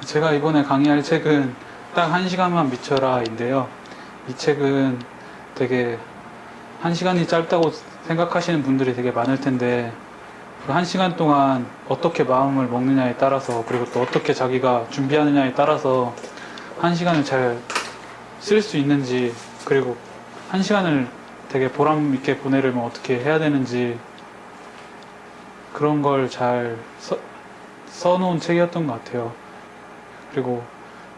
제가 이번에 강의할 책은 딱 1시간만 미쳐라인데요. 이 책은 되게 1시간이 짧다고 생각하시는 분들이 되게 많을 텐데, 그 1시간 동안 어떻게 마음을 먹느냐에 따라서, 그리고 또 어떻게 자기가 준비하느냐에 따라서 1시간을 잘 쓸 수 있는지, 그리고 1시간을 되게 보람 있게 보내려면 어떻게 해야 되는지, 그런 걸 잘 써놓은 책이었던 것 같아요. 그리고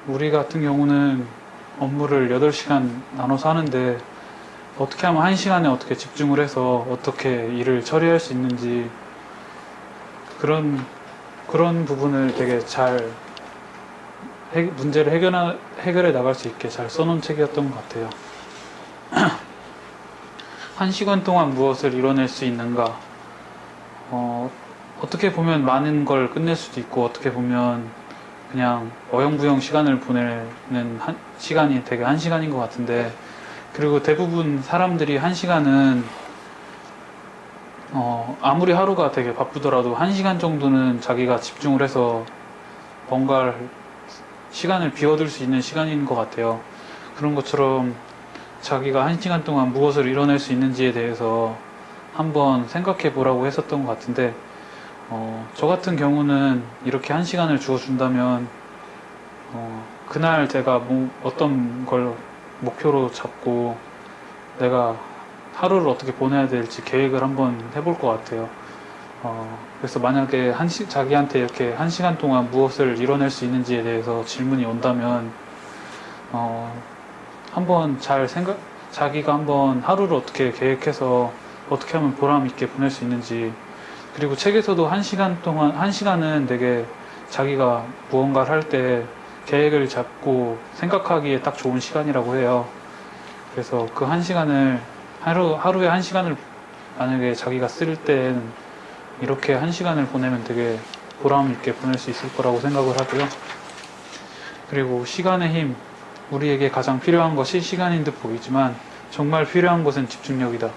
우리 같은 경우는 업무를 8시간 나눠서 하는데, 어떻게 하면 1시간에 어떻게 집중을 해서 어떻게 일을 처리할 수 있는지, 그런 부분을 되게 잘 문제를 해결해 나갈 수 있게 잘 써놓은 책이었던 것 같아요. 1시간 동안 무엇을 이뤄낼 수 있는가? 어떻게 보면 많은 걸 끝낼 수도 있고, 어떻게 보면 그냥 어영부영 시간을 보내는 시간이 되게 1시간인 것 같은데, 그리고 대부분 사람들이 1시간은 아무리 하루가 되게 바쁘더라도 1시간 정도는 자기가 집중을 해서 뭔가 시간을 비워둘 수 있는 시간인 것 같아요. 그런 것처럼 자기가 1시간 동안 무엇을 이뤄낼 수 있는지에 대해서 한번 생각해 보라고 했었던 것 같은데, 저 같은 경우는 이렇게 1시간을 주어준다면, 그날 제가 어떤 걸 목표로 잡고 내가 하루를 어떻게 보내야 될지 계획을 한번 해볼 것 같아요. 그래서 만약에 자기한테 이렇게 1시간 동안 무엇을 이뤄낼 수 있는지에 대해서 질문이 온다면, 한번 자기가 한번 하루를 어떻게 계획해서 어떻게 하면 보람 있게 보낼 수 있는지, 그리고 책에서도 1시간은 되게 자기가 무언가를 할 때 계획을 잡고 생각하기에 딱 좋은 시간이라고 해요. 그래서 그 1시간을 하루에 1시간을 만약에 자기가 쓸 땐 이렇게 1시간을 보내면 되게 보람 있게 보낼 수 있을 거라고 생각을 하고요. 그리고 시간의 힘, 우리에게 가장 필요한 것이 시간인 듯 보이지만 정말 필요한 것은 집중력이다.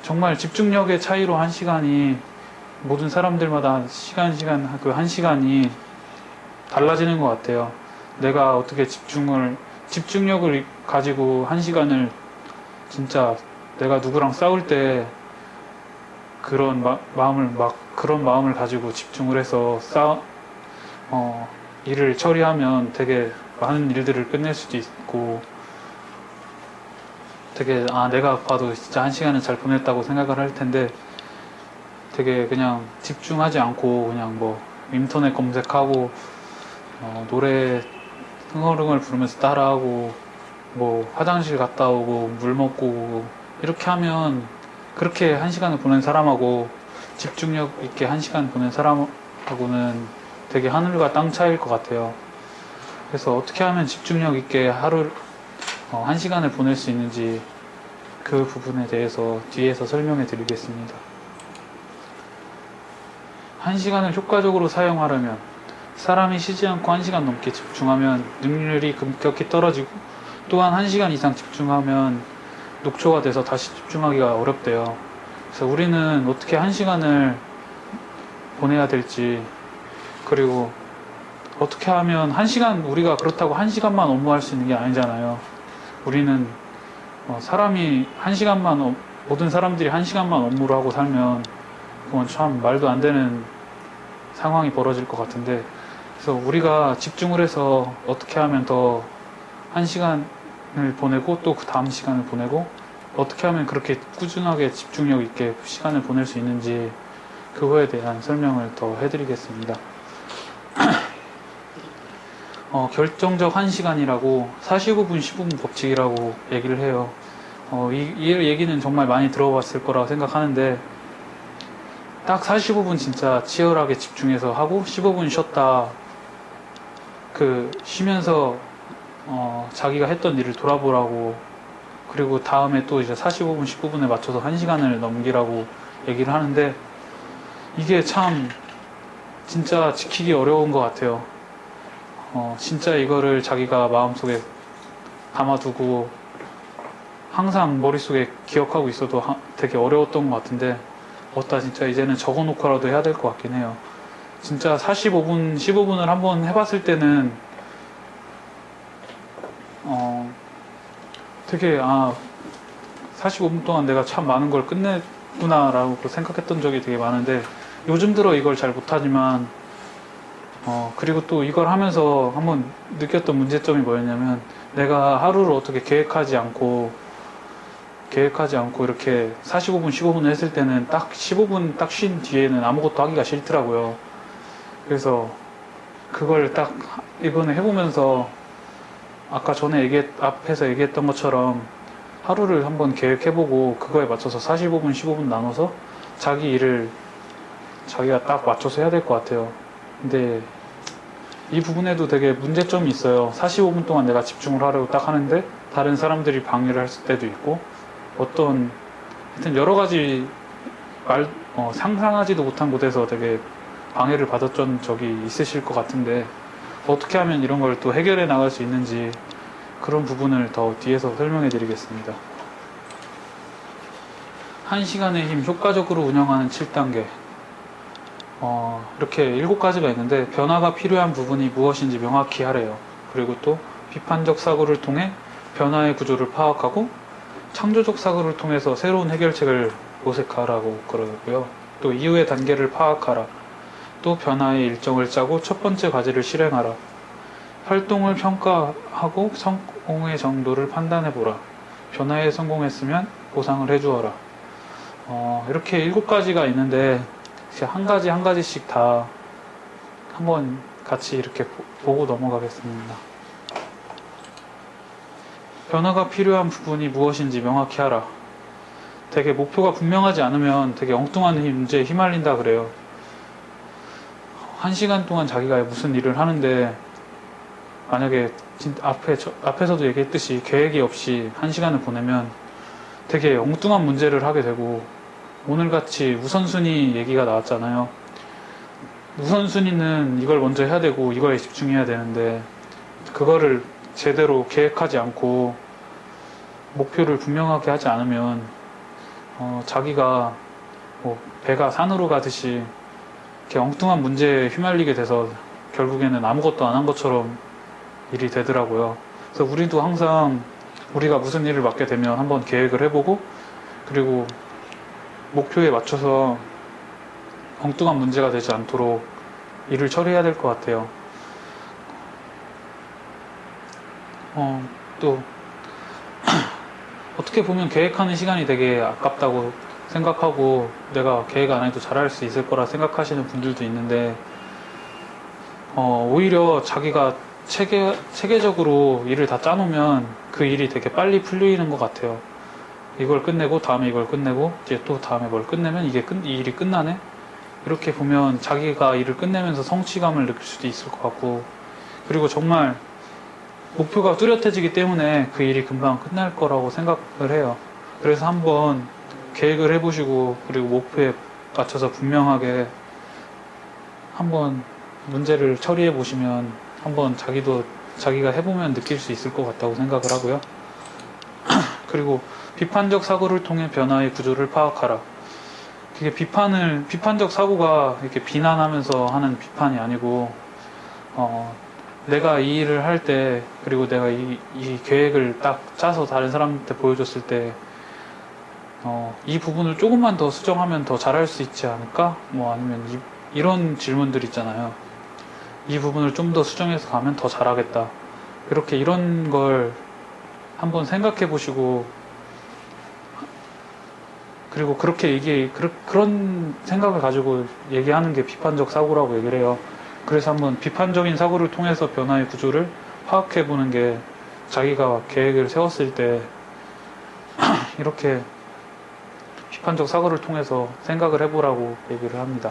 정말 집중력의 차이로 1시간이 모든 사람들마다 그 1시간이 달라지는 것 같아요. 내가 어떻게 집중력을 가지고 1시간을 진짜 내가 누구랑 싸울 때 그런 마음을 가지고 집중을 해서 일을 처리하면 되게 많은 일들을 끝낼 수도 있고, 되게 내가 봐도 진짜 1시간을 잘 보냈다고 생각을 할 텐데, 되게 그냥 집중하지 않고 그냥 인터넷 검색하고 노래 흥얼흥얼 부르면서 따라하고 화장실 갔다 오고 물 먹고 오고, 이렇게 하면 그렇게 1시간을 보낸 사람하고 집중력 있게 1시간 보낸 사람하고는 되게 하늘과 땅 차이일 것 같아요. 그래서 어떻게 하면 집중력 있게 1시간을 보낼 수 있는지, 그 부분에 대해서 뒤에서 설명해 드리겠습니다. 1시간을 효과적으로 사용하려면 사람이 쉬지 않고 1시간 넘게 집중하면 능률이 급격히 떨어지고, 또한 1시간 이상 집중하면 녹초가 돼서 다시 집중하기가 어렵대요. 그래서 우리는 어떻게 1시간을 보내야 될지, 그리고 어떻게 하면 우리가 그렇다고 1시간만 업무할 수 있는 게 아니잖아요. 우리는 모든 사람들이 1시간만 업무를 하고 살면 그건 참 말도 안 되는 상황이 벌어질 것 같은데, 그래서 우리가 집중을 해서 어떻게 하면 더 1시간을 보내고 또 그 다음 시간을 보내고, 어떻게 하면 그렇게 꾸준하게 집중력 있게 시간을 보낼 수 있는지, 그거에 대한 설명을 더 해드리겠습니다. 결정적 1시간이라고 45분 15분 법칙이라고 얘기를 해요. 이 얘기는 정말 많이 들어봤을 거라고 생각하는데, 딱 45분 진짜 치열하게 집중해서 하고 15분 쉬었다, 쉬면서 자기가 했던 일을 돌아보라고, 그리고 다음에 또 이제 45분 19분에 맞춰서 1시간을 넘기라고 얘기를 하는데, 이게 참 진짜 지키기 어려운 것 같아요. 진짜 이거를 자기가 마음속에 담아두고 항상 머릿속에 기억하고 있어도 되게 어려웠던 것 같은데, 진짜 이제는 적어놓고라도 해야 될 것 같긴 해요. 진짜 45분, 15분을 한번 해봤을 때는 되게 45분 동안 내가 참 많은 걸 끝냈구나라고 생각했던 적이 되게 많은데, 요즘 들어 이걸 잘 못하지만 그리고 또 이걸 하면서 한번 느꼈던 문제점이 뭐였냐면, 내가 하루를 어떻게 계획하지 않고 이렇게 45분, 15분 했을 때는 딱 15분 딱 쉰 뒤에는 아무것도 하기가 싫더라고요. 그래서 그걸 딱 이번에 해보면서 아까 전에 앞에서 얘기했던 것처럼 하루를 한번 계획해보고 그거에 맞춰서 45분, 15분 나눠서 자기 일을 자기가 딱 맞춰서 해야 될 것 같아요. 근데 이 부분에도 되게 문제점이 있어요. 45분 동안 내가 집중을 하려고 딱 하는데 다른 사람들이 방해를 할 때도 있고, 하여튼 여러 가지 상상하지도 못한 곳에서 되게 방해를 받았던 적이 있으실 것 같은데, 어떻게 하면 이런 걸 또 해결해 나갈 수 있는지 그런 부분을 더 뒤에서 설명해 드리겠습니다. 1시간의 힘 효과적으로 운영하는 7단계. 이렇게 7가지가 있는데, 변화가 필요한 부분이 무엇인지 명확히 하래요. 그리고 또 비판적 사고를 통해 변화의 구조를 파악하고, 창조적 사고를 통해서 새로운 해결책을 모색하라고 그러고요. 또 이후의 단계를 파악하라. 또 변화의 일정을 짜고 첫 번째 과제를 실행하라. 활동을 평가하고 성공의 정도를 판단해보라. 변화에 성공했으면 보상을 해주어라. 이렇게 7가지가 있는데, 한 가지 한 가지씩 다 한번 같이 이렇게 보고 넘어가겠습니다. 변화가 필요한 부분이 무엇인지 명확히 하라. 되게 목표가 분명하지 않으면 되게 엉뚱한 문제에 휘말린다 그래요. 1시간 동안 자기가 무슨 일을 하는데, 만약에 앞에서도 얘기했듯이 계획이 없이 1시간을 보내면 되게 엉뚱한 문제를 하게 되고, 오늘같이 우선순위 얘기가 나왔잖아요. 우선순위는 이걸 먼저 해야 되고 이거에 집중해야 되는데, 그거를 제대로 계획하지 않고 목표를 분명하게 하지 않으면 자기가 배가 산으로 가듯이 이렇게 엉뚱한 문제에 휘말리게 돼서 결국에는 아무것도 안 한 것처럼 일이 되더라고요. 그래서 우리도 항상 우리가 무슨 일을 맡게 되면 한번 계획을 해보고, 그리고 목표에 맞춰서 엉뚱한 문제가 되지 않도록 일을 처리해야 될 것 같아요. 또 어떻게 보면 계획하는 시간이 되게 아깝다고 생각하고, 내가 계획 안 해도 잘할 수 있을 거라 생각하시는 분들도 있는데, 오히려 자기가 체계적으로 일을 다 짜놓으면 그 일이 되게 빨리 풀리는 것 같아요. 이걸 끝내고 다음에 이걸 끝내고 이제 또 다음에 뭘 끝내면 이 일이 끝나네? 이렇게 보면 자기가 일을 끝내면서 성취감을 느낄 수도 있을 것 같고, 그리고 정말 목표가 뚜렷해지기 때문에 그 일이 금방 끝날 거라고 생각을 해요. 그래서 한번 계획을 해보시고, 그리고 목표에 맞춰서 분명하게 한번 문제를 처리해 보시면 한번 자기가 해보면 느낄 수 있을 것 같다고 생각을 하고요. 그리고 비판적 사고를 통해 변화의 구조를 파악하라. 그게 비판적 사고가 이렇게 비난하면서 하는 비판이 아니고, 내가 이 일을 할 때, 그리고 내가 이 계획을 딱 짜서 다른 사람한테 보여줬을 때, 이 부분을 조금만 더 수정하면 더 잘할 수 있지 않을까? 아니면 이런 질문들 있잖아요. 이 부분을 좀 더 수정해서 가면 더 잘하겠다. 이런 걸 한번 생각해 보시고, 그리고 그런 생각을 가지고 얘기하는 게 비판적 사고라고 얘기를 해요. 그래서 한번 비판적인 사고를 통해서 변화의 구조를 파악해 보는 게, 자기가 계획을 세웠을 때 이렇게 비판적 사고를 통해서 생각을 해보라고 얘기를 합니다.